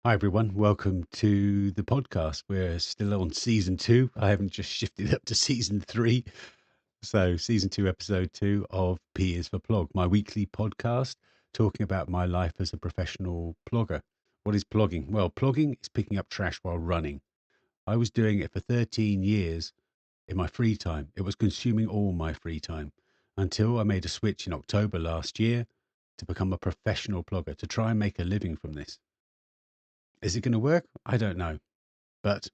Hi everyone, welcome to the podcast. We're still on season 2. I haven't just shifted up to season 3. So season 2, episode 2 of P is for Plog, my weekly podcast talking about my life as a professional plogger. What is plogging? Well, plogging is picking up trash while running. I was doing it for 13 years in my free time. It was consuming all my free time until I made a switch in October last year to become a professional plogger, to try and make a living from this. Is it going to work? I don't know. But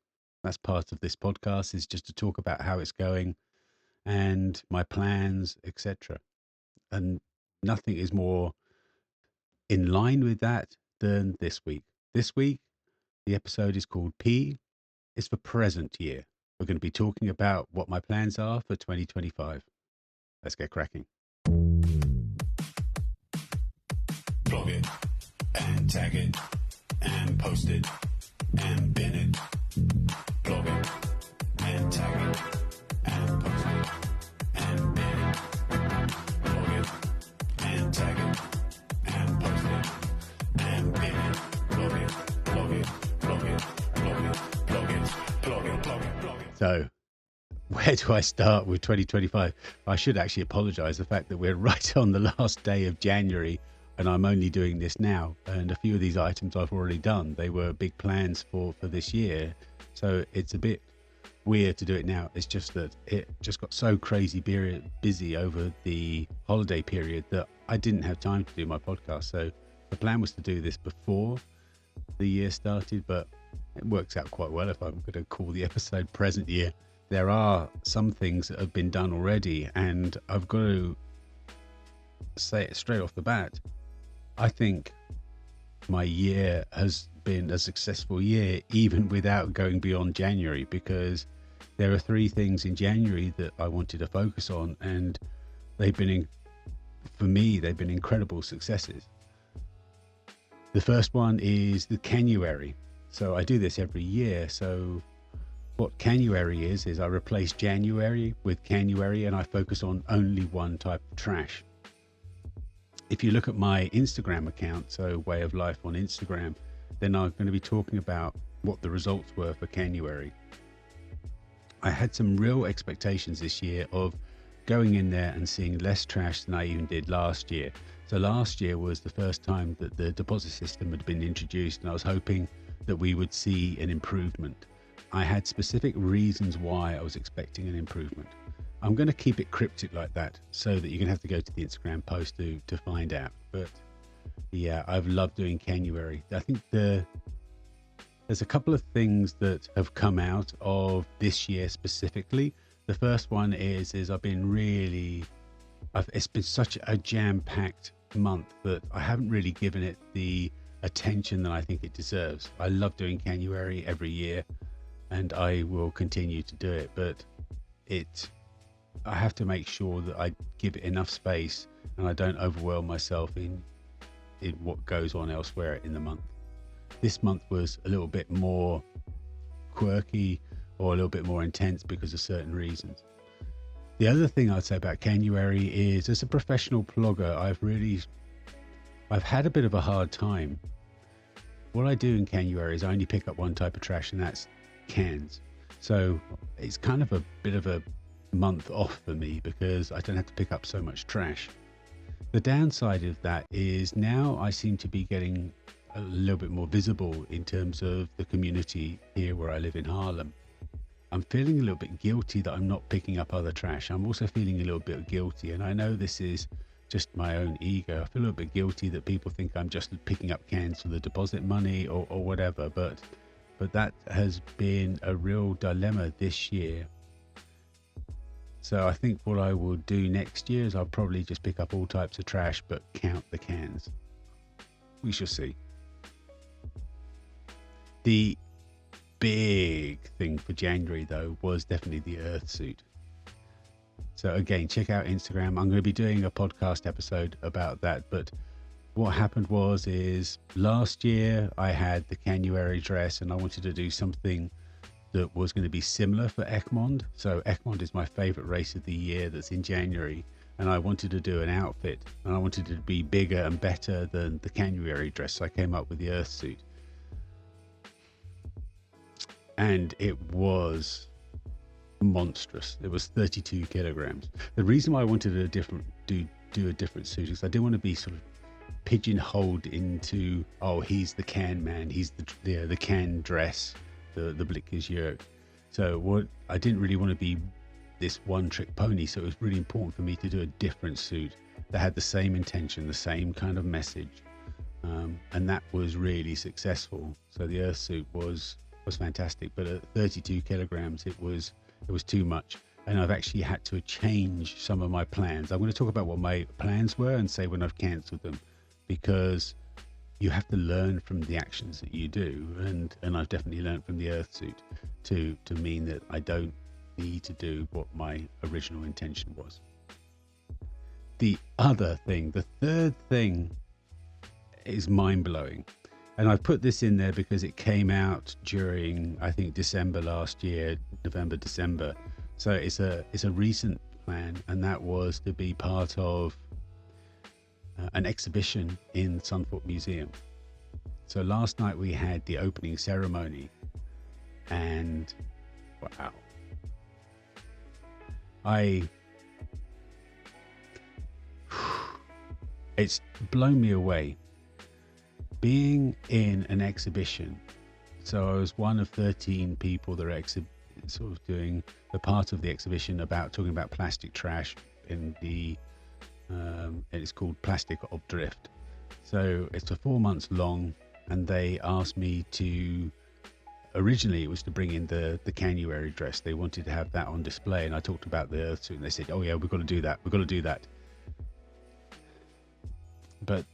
that's part of this podcast, is just to talk about how it's going and my plans, etc. And nothing is more in line with that than this week. This week, the episode is called P is for present year. We're going to be talking about what my plans are for 2025. Let's get cracking. Plug it and tag it and post it and bin it. Plug it and tag it and post it and bin it. Plug it and tag it and post it and bin it. Plug it, plug it, plug it, plug it, plug it, plug it, plug it, plug it. So, where do I start with 2025? I should actually apologize the fact that we're right on the last day of January and I'm only doing this now. And a few of these items I've already done. They were big plans for this year. So it's a bit weird to do it now. It's just that it just got so crazy busy over the holiday period that I didn't have time to do my podcast. So the plan was to do this before the year started, but it works out quite well if I'm going to call the episode present year. There are some things that have been done already, and I've got to say it straight off the bat. I think my year has been a successful year, even without going beyond January, because there are 3 things in January that I wanted to focus on, and they've been, for me, they've been incredible successes. The first one is the Canuary. So I do this every year. So what Canuary is I replace January with Canuary, and I focus on only one type of trash. If you look at my Instagram account, so Way of Life on Instagram, then I'm going to be talking about what the results were for Canuary. I had some real expectations this year of going in there and seeing less trash than I even did last year. So last year was the first time that the deposit system had been introduced, and I was hoping that we would see an improvement. I had specific reasons why I was expecting an improvement. I'm going to keep it cryptic like that so that you're going to have to go to the Instagram post to find out. But yeah, I've loved doing Canuary. I think there's a couple of things that have come out of this year specifically. The first one is it's been such a jam-packed month that I haven't really given it the attention that I think it deserves. I love doing Canuary every year, and I will continue to do it, but I have to make sure that I give it enough space and I don't overwhelm myself in what goes on elsewhere in the month. This month was a little bit more quirky or a little bit more intense because of certain reasons. The other thing I'd say about Canuary is, as a professional plogger, I've had a bit of a hard time. What I do in Canuary is I only pick up one type of trash, and that's cans. So it's kind of a bit of a month off for me because I don't have to pick up so much trash. The downside of that is now I seem to be getting a little bit more visible in terms of the community here where I live in Harlem. I'm feeling a little bit guilty that I'm not picking up other trash. I'm also feeling a little bit guilty, and I know this is just my own ego. I feel a little bit guilty that people think I'm just picking up cans for the deposit money or whatever, but that has been a real dilemma this year. So I think what I will do next year is I'll probably just pick up all types of trash but count the cans. We shall see. The big thing for January, though, was definitely the Earth suit. So again, check out Instagram. I'm going to be doing a podcast episode about that. But what happened is last year I had the Canuary dress, and I wanted to do something that was going to be similar for Egmont. So Egmont is my favorite race of the year, that's in January, and I wanted to do an outfit, and I wanted it to be bigger and better than the Canuary dress. So I came up with the Earth suit. and it was monstrous. It was 32 kilograms. The reason why I wanted a different do a different suit is I didn't want to be sort of pigeonholed into, oh, he's the can man, he's the can dress, the Blickers yeaqr. So what I didn't really want to be this one trick pony, so it was really important for me to do a different suit that had the same intention, the same kind of message, and that was really successful. So the Earth suit was fantastic, but at 32 kilograms it was too much, and I've actually had to change some of my plans. I'm going to talk about what my plans were and say when I've cancelled them, because you have to learn from the actions that you do, and I've definitely learned from the Earth suit to mean that I don't need to do what my original intention was. The other thing, the third thing, is mind-blowing, and I put this in there because it came out during, I think, December last year, November, December. So it's a recent plan, and that was to be part of an exhibition in Sunthorpe Museum. So last night we had the opening ceremony, and wow, it's blown me away being in an exhibition. So I was one of 13 people that are sort of doing the part of the exhibition about talking about plastic trash in the it's called Plastic of Drift. So it's for 4 months long, and they asked me to, originally it was to bring in the Canuary dress. They wanted to have that on display, and I talked about the Earth suit, and they said, oh yeah, we've got to do that. But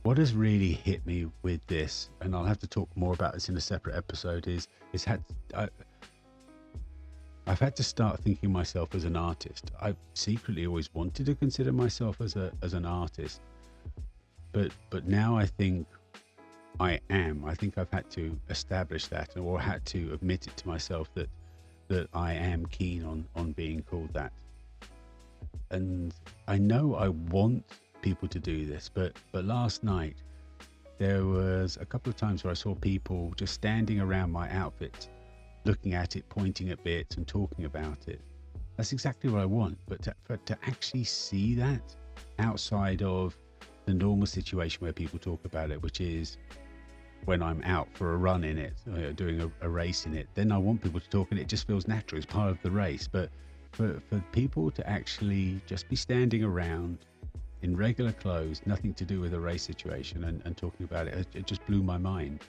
what has really hit me with this, and I'll have to talk more about this in a separate episode, is I've had to start thinking myself as an artist. I secretly always wanted to consider myself as an artist, but now I think I am. I think I've had to establish that, or had to admit it to myself that I am keen on being called that. And I know I want people to do this, but last night there was a couple of times where I saw people just standing around my outfit, looking at it, pointing at bits and talking about it. That's exactly what I want, but to actually see that outside of the normal situation where people talk about it, which is when I'm out for a run in it, doing a race in it, then I want people to talk, and it just feels natural. It's part of the race. But for people to actually just be standing around in regular clothes, nothing to do with a race situation, and talking about it, it just blew my mind.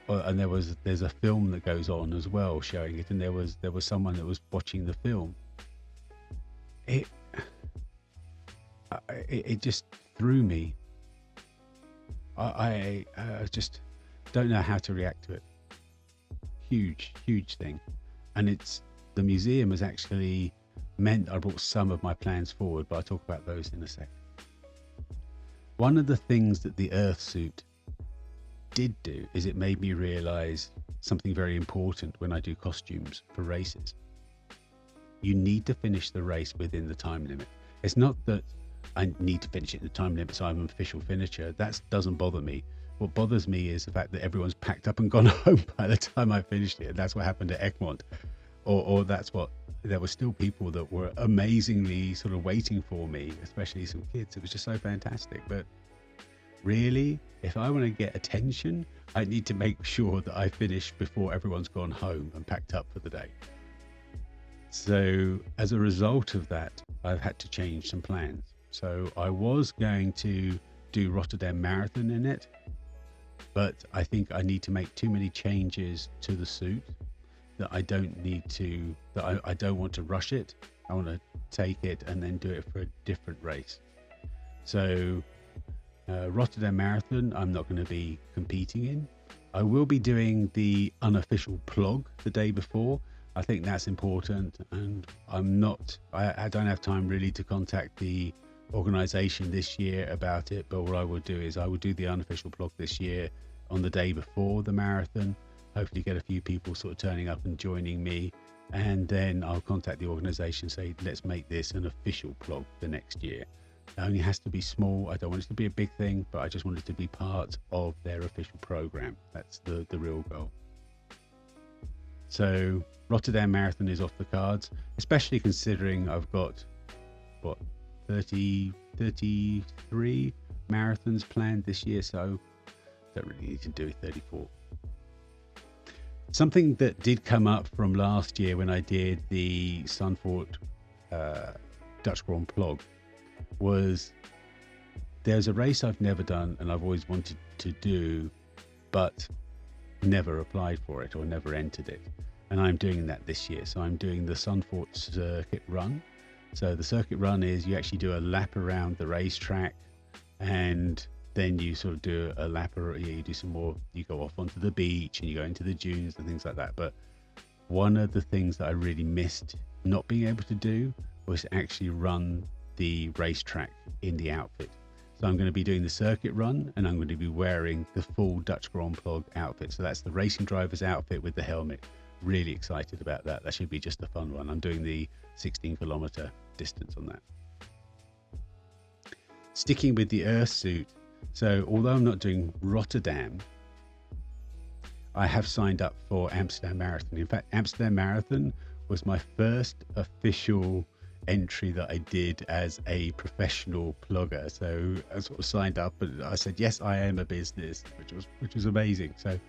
And there's a film that goes on as well showing it, and there was someone that was watching the film. It just threw me. I just don't know how to react to it. Huge thing. And the museum has actually meant I brought some of my plans forward, but I'll talk about those in a sec. One of the things that the Earth suit did do is it made me realize something very important when I do costumes for races. You need to finish the race within the time limit. It's not that I need to finish it in the time limit so I'm an official finisher. That doesn't bother me. What bothers me is the fact that everyone's packed up and gone home by the time I finished it. That's what happened at Egmont. Or there were still people that were amazingly sort of waiting for me, especially some kids. It was just so fantastic. But really, if I want to get attention, I need to make sure that I finish before everyone's gone home and packed up for the day. So as a result of that, I've had to change some plans. So I was going to do Rotterdam Marathon in it, but I think I need to make too many changes to the suit that I don't want to rush it. I want to take it and then do it for a different race. So Rotterdam Marathon, I'm not going to be competing in. I will be doing the unofficial PLOG the day before. I think that's important, and I don't have time really to contact the organization this year about it, but what I will do is I will do the unofficial PLOG this year on the day before the marathon, hopefully get a few people sort of turning up and joining me, and then I'll contact the organization and say, let's make this an official PLOG the next year. It only has to be small. I don't want it to be a big thing, but I just want it to be part of their official program. That's the real goal. So Rotterdam Marathon is off the cards, especially considering I've got, what, 33 marathons planned this year, so don't really need to do 34. Something that did come up from last year when I did the Sunfort Dutch Grand Plog was there's a race I've never done and I've always wanted to do, but never applied for it or never entered it. And I'm doing that this year. So I'm doing the Sunfort Circuit Run. So the circuit run is you actually do a lap around the racetrack, and then you sort of do a lap, or you do some more, you go off onto the beach and you go into the dunes and things like that. But one of the things that I really missed not being able to do was actually run the racetrack in the outfit. So I'm going to be doing the circuit run and I'm going to be wearing the full Dutch Grand Plog outfit. So that's the racing driver's outfit with the helmet. Really excited about that. That should be just a fun one. I'm doing the 16-kilometer distance on that. Sticking with the Earth suit. So although I'm not doing Rotterdam, I have signed up for Amsterdam Marathon. In fact, Amsterdam Marathon was my first official entry that I did as a professional plogger. So I sort of signed up and I said, yes, I am a business, which was amazing. So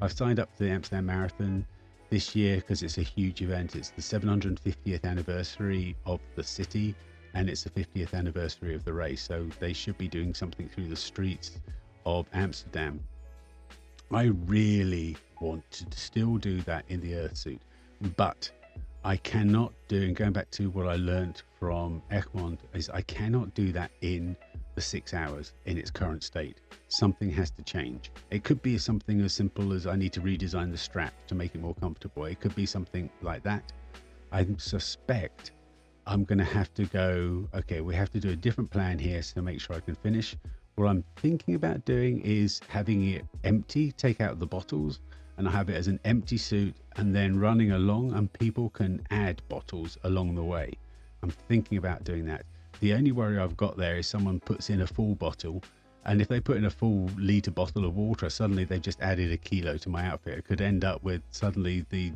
I've signed up to the Amsterdam Marathon this year because it's a huge event. It's the 750th anniversary of the city and it's the 50th anniversary of the race. So they should be doing something through the streets of Amsterdam. I really want to still do that in the Earth suit, but I cannot do, and going back to what I learned from Egmond, is I cannot do that in the 6 hours in its current state. Something has to change. It could be something as simple as I need to redesign the strap to make it more comfortable. It could be something like that. I suspect I'm going to have to go, okay, we have to do a different plan here to make sure I can finish. What I'm thinking about doing is having it empty, take out the bottles, and I have it as an empty suit and then running along, and people can add bottles along the way. I'm thinking about doing that. The only worry I've got there is someone puts in a full bottle, and if they put in a full litre bottle of water, suddenly they've just added a kilo to my outfit. It could end up with suddenly the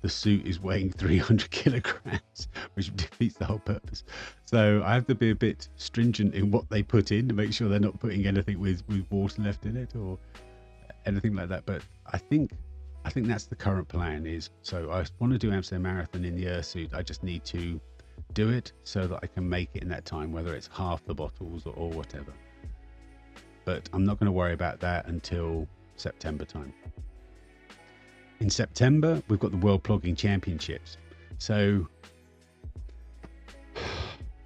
suit is weighing 300 kilograms, which defeats the whole purpose. So I have to be a bit stringent in what they put in to make sure they're not putting anything with water left in it or anything like that. But I think that's the current plan is, so I want to do Amsterdam Marathon in the Earth suit. I just need to do it so that I can make it in that time, whether it's half the bottles or whatever. But I'm not going to worry about that until September time. In September, we've got the World Plogging Championships. So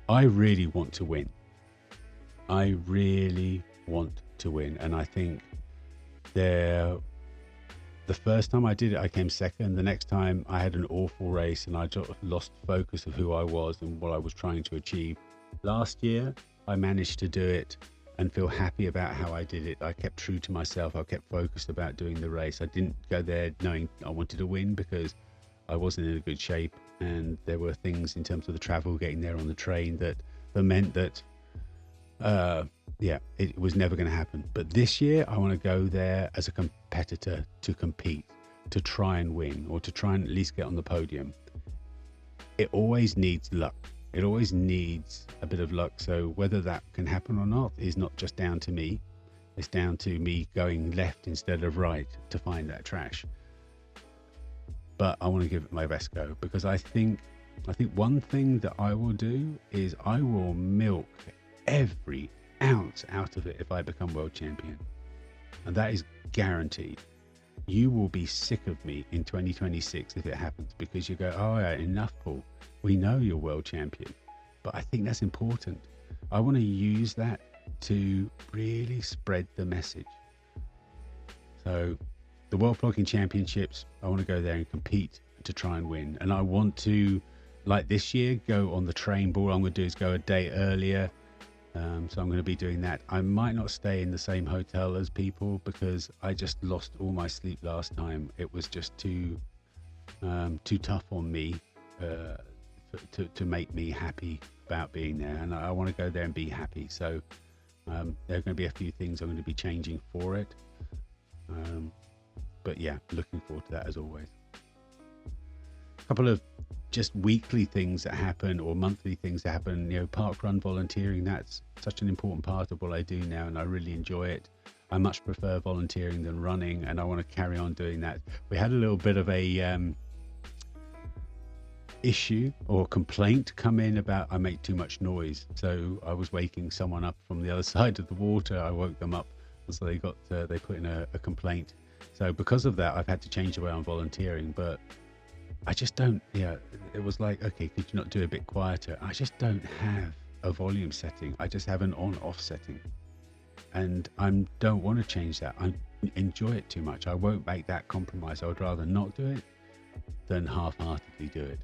I really want to win. I really want to win. And I think the first time I did it, I came second. The next time I had an awful race and I just lost focus of who I was and what I was trying to achieve. Last year, I managed to do it and feel happy about how I did it. I kept true to myself. I kept focused about doing the race. I didn't go there knowing I wanted to win because I wasn't in a good shape. And there were things in terms of the travel, getting there on the train that meant that, it was never going to happen. But this year, I want to go there as a competitor to compete, to try and win, or to try and at least get on the podium. It always needs luck. It always needs a bit of luck. So whether that can happen or not is not just down to me. It's down to me going left instead of right to find that trash. But I want to give it my best go because I think one thing that I will do is I will milk every ounce out of it if I become world champion. And that is guaranteed. You will be sick of me in 2026 if it happens because you go, oh yeah, enough, Paul. We know you're world champion. But I think that's important. I want to use that to really spread the message. So the World Plogging Championships, I want to go there and compete to try and win. And I want to, like this year, go on the train ball. All I'm going to do is go a day earlier. So I'm going to be doing that. I might not stay in the same hotel as people because I just lost all my sleep last time. It was just too tough on me to make me happy about being there. And I want to go there and be happy. So there are going to be a few things I'm going to be changing for it. But yeah, looking forward to that as always. couple of just weekly things that happen or monthly things that happen. Park run volunteering, that's such an important part of what I do now, and I really enjoy it. I much prefer volunteering than running, and I want to carry on doing that. We had a little bit of a issue or complaint come in about I make too much noise. So I was waking someone up from the other side of the water. I woke them up, and so they put in a complaint. So because of that, I've had to change the way I'm volunteering. But I just don't. It was like, okay, could you not do a bit quieter? I just don't have a volume setting. I just have an on-off setting, and I don't want to change that. I enjoy it too much. I won't make that compromise. I would rather not do it than half-heartedly do it.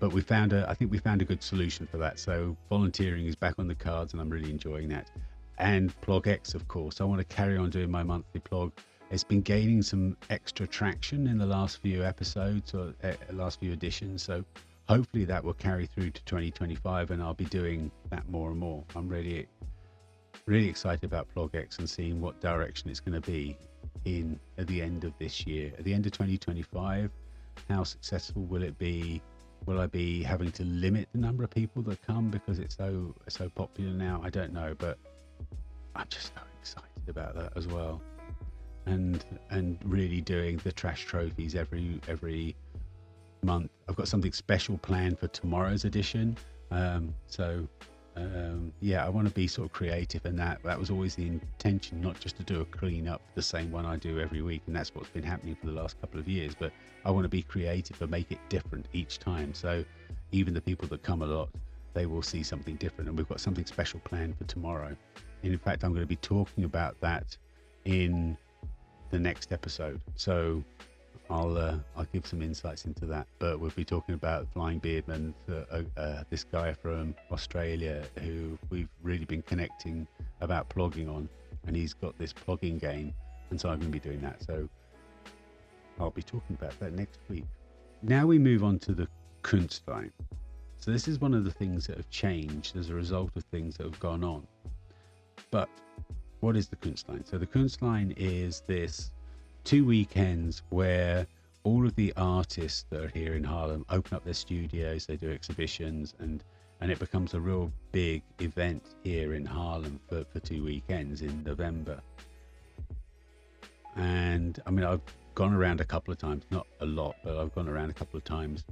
But I think we found a good solution for that. So volunteering is back on the cards, and I'm really enjoying that. And PlogX, of course. I want to carry on doing my monthly plog. It's been gaining some extra traction in the last few episodes or last few editions. So hopefully that will carry through to 2025, and I'll be doing that more and more. I'm really, really excited about PlogX and seeing what direction it's going to be at the end of this year, at the end of 2025. How successful will it be? Will I be having to limit the number of people that come because it's so popular now? I don't know, but I'm just so excited about that as well. And really doing the trash trophies every month. I've got something special planned for tomorrow's edition. I want to be sort of creative, and that was always the intention, not just to do a clean up the same one I do every week, and that's what's been happening for the last couple of years. But I want to be creative and make it different each time, so even the people that come a lot, they will see something different. And we've got something special planned for tomorrow. And in fact, I'm going to be talking about that in the next episode, so I'll give some insights into that. But we'll be talking about Flying Beardman, this guy from Australia who we've really been connecting about plogging on, and he's got this plogging game, and so I'm going to be doing that. So I'll be talking about that next week. Now we move on to the Kunstline. So this is one of the things that have changed as a result of things that have gone on. But what is the Kunstline? So the Kunstline is this 2 weekends where all of the artists that are here in Haarlem open up their studios, they do exhibitions, and it becomes a real big event here in Haarlem for 2 weekends in November. And I mean, I've gone around a couple of times, not a lot, but I've gone around a couple of times,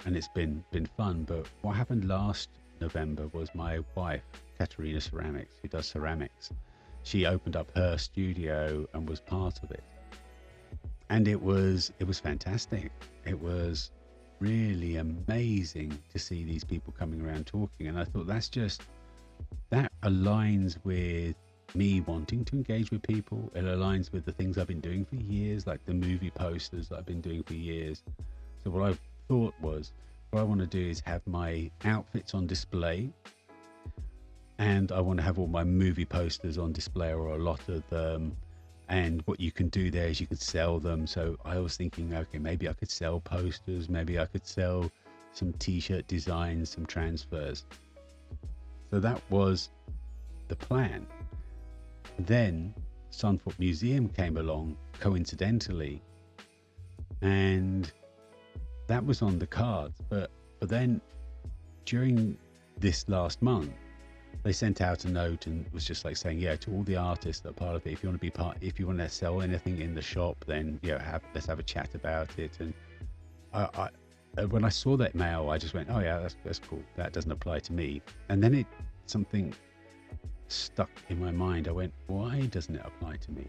and it's been fun. But what happened last November was my wife, Katerina Ceramics, who does ceramics, she opened up her studio and was part of it. And it was fantastic. It was really amazing to see these people coming around talking. And I thought that aligns with me wanting to engage with people. It aligns with the things I've been doing for years, like the movie posters that I've been doing for years. So what I thought was, what I want to do is have my outfits on display, and I want to have all my movie posters on display, or a lot of them. And what you can do there is you can sell them. So I was thinking, okay, maybe I could sell posters, maybe I could sell some t-shirt designs, some transfers. So that was the plan. Then Sunthorpe Museum came along coincidentally, and that was on the cards. But then during this last month, they sent out a note and was just like saying, to all the artists that are part of it, if you want to sell anything in the shop, then let's have a chat about it. And I when I saw that mail, I just went, oh yeah, that's cool. That doesn't apply to me. And then something stuck in my mind. I went, why doesn't it apply to me?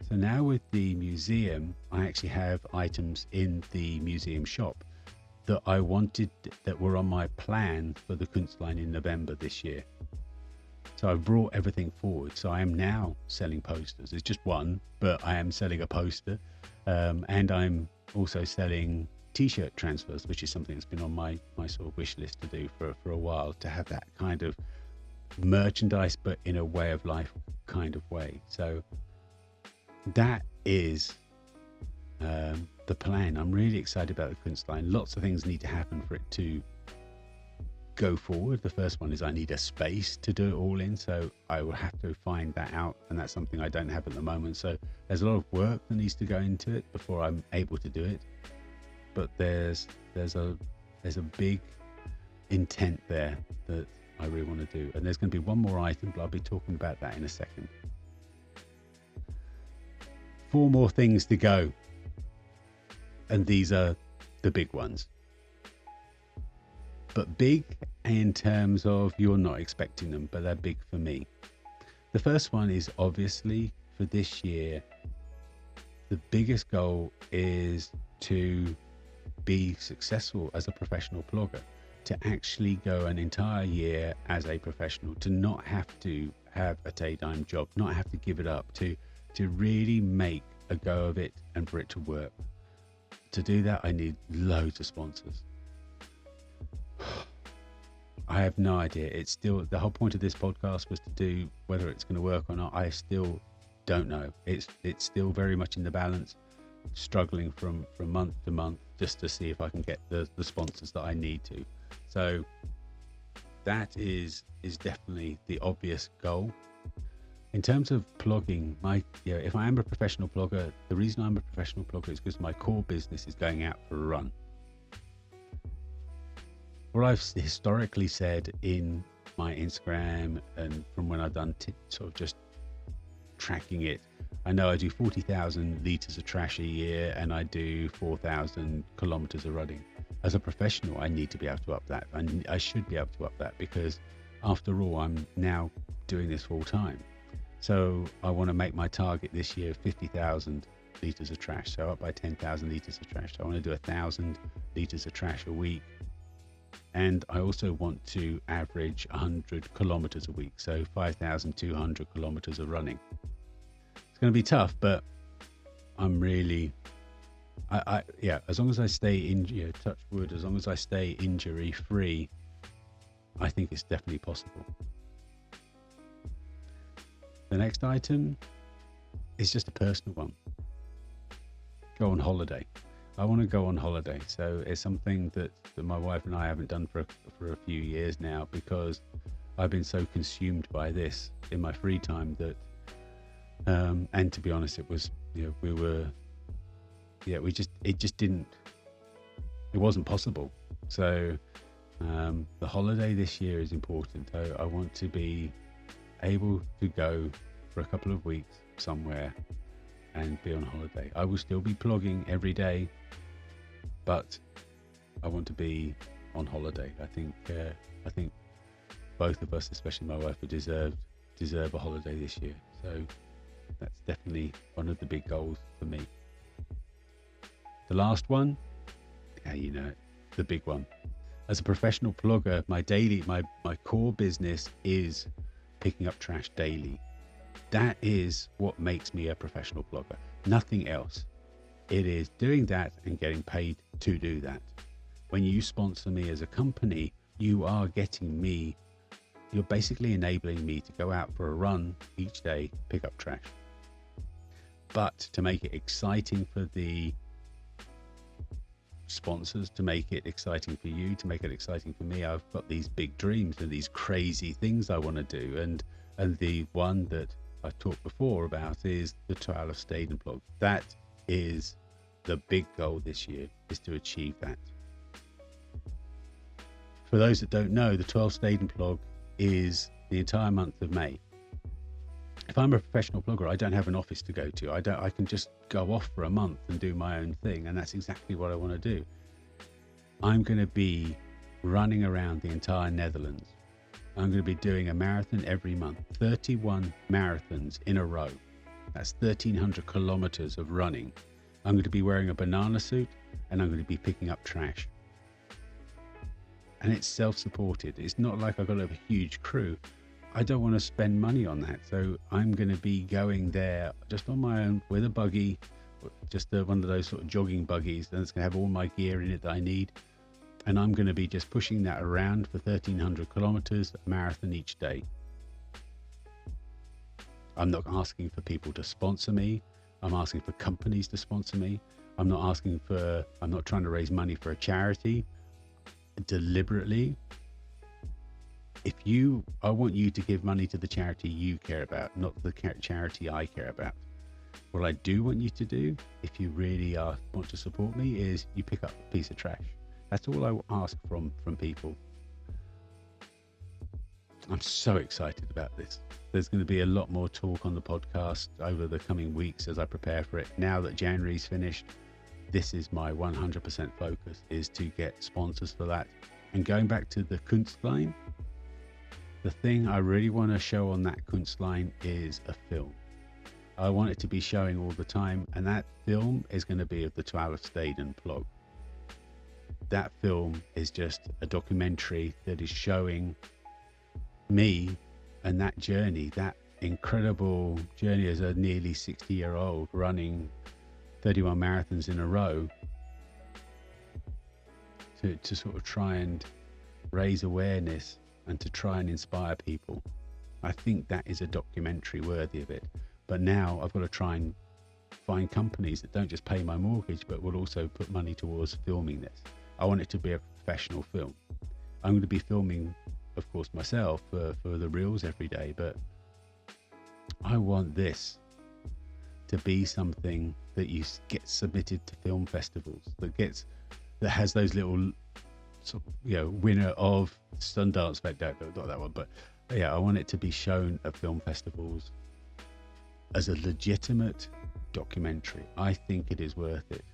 So now with the museum, I actually have items in the museum shop that I wanted, that were on my plan for the Kunstline in November this year. So I've brought everything forward. So I am now selling posters. It's just one, but I am selling a poster. And I'm also selling t-shirt transfers, which is something that's been on my sort of wish list to do for a while, to have that kind of merchandise, but in a way of life kind of way. So that is the plan. I'm really excited about the Kunstline. Lots of things need to happen for it to go forward. The first one is I need a space to do it all in, so I will have to find that out, and that's something I don't have at the moment. So there's a lot of work that needs to go into it before I'm able to do it. but there's a big intent there that I really want to do, and there's going to be one more item, but I'll be talking about that in a second. 4 more things to go, and these are the big ones, but big in terms of you're not expecting them, but they're big for me. The first one is obviously for this year, the biggest goal is to be successful as a professional blogger, to actually go an entire year as a professional, to not have to have a daytime job, not have to give it up, to really make a go of it and for it to work. To do that, I need loads of sponsors. I have no idea. It's still, the whole point of this podcast was to do whether it's going to work or not. I still don't know. It's still very much in the balance, struggling from month to month just to see if I can get the sponsors that I need to. So that is definitely the obvious goal. In terms of blogging, if I am a professional blogger, the reason I'm a professional blogger is because my core business is going out for a run. What I've historically said in my Instagram and from when I've done sort of just tracking it, I know I do 40,000 litres of trash a year and I do 4,000 kilometres of running. As a professional, I need to be able to up that. I should be able to up that because after all, I'm now doing this full time. So I want to make my target this year 50,000 litres of trash. So up by 10,000 litres of trash. So I want to do 1,000 litres of trash a week. And I also want to average 100 kilometres a week. So 5,200 kilometres of running. It's going to be tough, but I'm really, as long as I stay touch wood, as long as I stay injury free, I think it's definitely possible. The next item is just a personal one. Go on holiday. I want to go on holiday. So it's something that my wife and I haven't done for a few years now because I've been so consumed by this in my free time that, and to be honest, it was, it wasn't possible. So the holiday this year is important. I want to be able to go for a couple of weeks somewhere and be on holiday. I will still be plogging every day, but I want to be on holiday. I think both of us, especially my wife, would deserve a holiday this year. So that's definitely one of the big goals for me. The last one, the big one. As a professional blogger, my core business is picking up trash daily. That is what makes me a professional blogger. Nothing else. It is doing that and getting paid to do that. When you sponsor me as a company, you are getting me, you're basically enabling me to go out for a run each day, pick up trash. But to make it exciting for the sponsors, to make it exciting for you, to make it exciting for me, I've got these big dreams and these crazy things I want to do, and the one that I talked before about is the trial of Stayed and Plog. That is the big goal this year, is to achieve that. For those that don't know, the 12 Stayed and Plog is the entire month of May. If I'm a professional blogger, I don't have an office to go to. I can just go off for a month and do my own thing, and that's exactly what I want to do. I'm going to be running around the entire Netherlands. I'm going to be doing a marathon every month, 31 marathons in a row. That's 1,300 kilometers of running. I'm going to be wearing a banana suit and I'm going to be picking up trash. And it's self-supported. It's not like I've got a huge crew. I don't want to spend money on that. So I'm going to be going there just on my own with a buggy, just one of those sort of jogging buggies, and it's going to have all my gear in it that I need. And I'm going to be just pushing that around for 1,300 kilometers, a marathon each day. I'm not asking for people to sponsor me. I'm asking for companies to sponsor me. I'm not trying to raise money for a charity deliberately. I want you to give money to the charity you care about, not the charity I care about. What I do want you to do, if you really want to support me, is you pick up a piece of trash. That's all I will ask from people. I'm so excited about this. There's going to be a lot more talk on the podcast over the coming weeks as I prepare for it. Now that January's finished, this is my 100% focus, is to get sponsors for that. And going back to the Kunstline, the thing I really want to show on that Kunstline is a film. I want it to be showing all the time, and that film is going to be of the 12th Staden Plog. That film is just a documentary that is showing me and that journey, that incredible journey as a nearly 60-year-old running 31 marathons in a row, to sort of try and raise awareness and to try and inspire people. I think that is a documentary worthy of it. But now I've got to try and find companies that don't just pay my mortgage, but will also put money towards filming this. I want it to be a professional film. I'm going to be filming, of course, myself for the reels every day, but I want this to be something that you get submitted to film festivals, that has those little sort of, winner of Sundance, not that one, but yeah, I want it to be shown at film festivals as a legitimate documentary. I think it is worth it.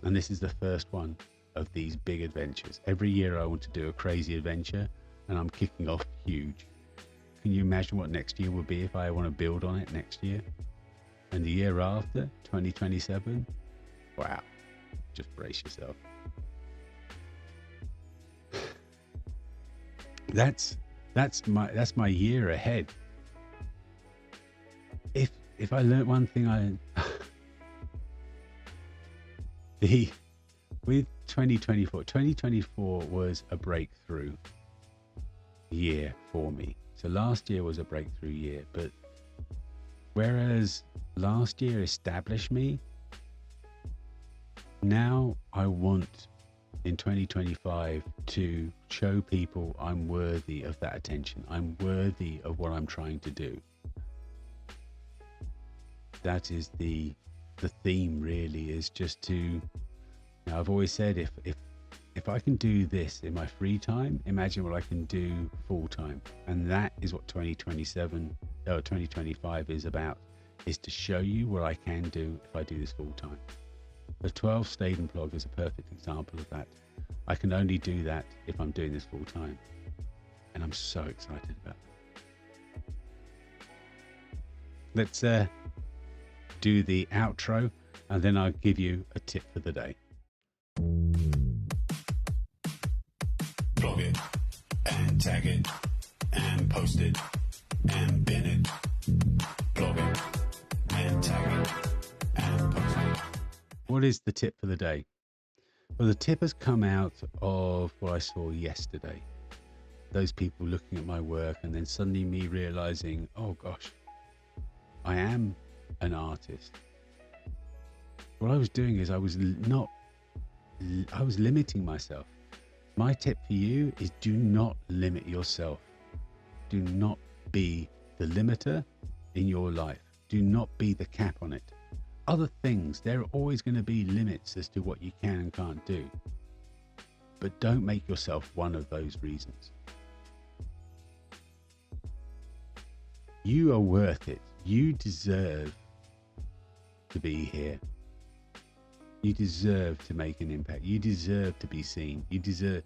And this is the first one of these big adventures. Every year I want to do a crazy adventure, and I'm kicking off huge. Can you imagine what next year will be if I want to build on it next year? And the year after, 2027? Wow. Just brace yourself. That's my year ahead. If I learned one thing, with 2024 was a breakthrough year for me. So last year was a breakthrough year, but whereas last year established me, now I want in 2025 to show people I'm worthy of that attention. I'm worthy of what I'm trying to do. That is the theme, really, is just to, I've always said, if I can do this in my free time, imagine what I can do full time. And that is what 2025 is about, is to show you what I can do if I do this full time. The 12 Staden Plog is a perfect example of that. I can only do that if I'm doing this full time. And I'm so excited about it. Let's do the outro, and then I'll give you a tip for the day. Plug it and tag it and post it and bin it. Plug it and tag it and post it. What is the tip for the day? Well, the tip has come out of what I saw yesterday. Those people looking at my work and then suddenly me realizing, oh gosh, I am an artist. What I was doing is I was limiting myself. My tip for you is do not limit yourself. Do not be the limiter in your life. Do not be the cap on it. Other things, there are always going to be limits as to what you can and can't do. But don't make yourself one of those reasons. You are worth it. You deserve to be here. You deserve to make an impact. You deserve to be seen. You deserve,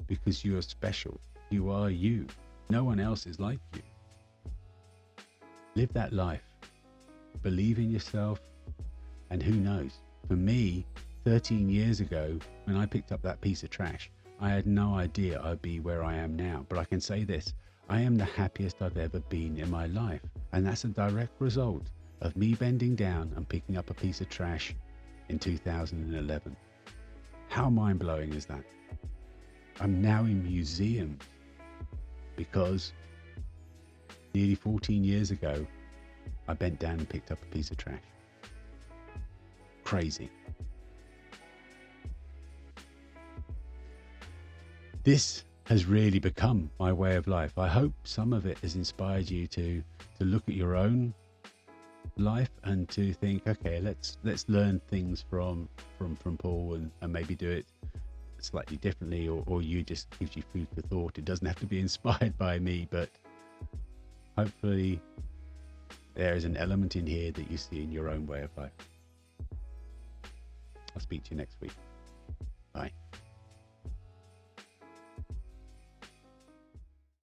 because you are special. You are you. No one else is like you. Live that life. Believe in yourself. And who knows? For me, 13 years ago, when I picked up that piece of trash, I had no idea I'd be where I am now. But I can say this, I am the happiest I've ever been in my life. And that's a direct result of me bending down and picking up a piece of trash in 2011. How mind-blowing is that? I'm now in museums because nearly 14 years ago, I bent down and picked up a piece of trash. Crazy. This has really become my way of life. I hope some of it has inspired you to look at your own life, and to think, okay, let's learn things from Paul, and maybe do it slightly differently, or you just gives you food for thought. It doesn't have to be inspired by me, but hopefully there is an element in here that you see in your own way of life. I'll speak to you next week.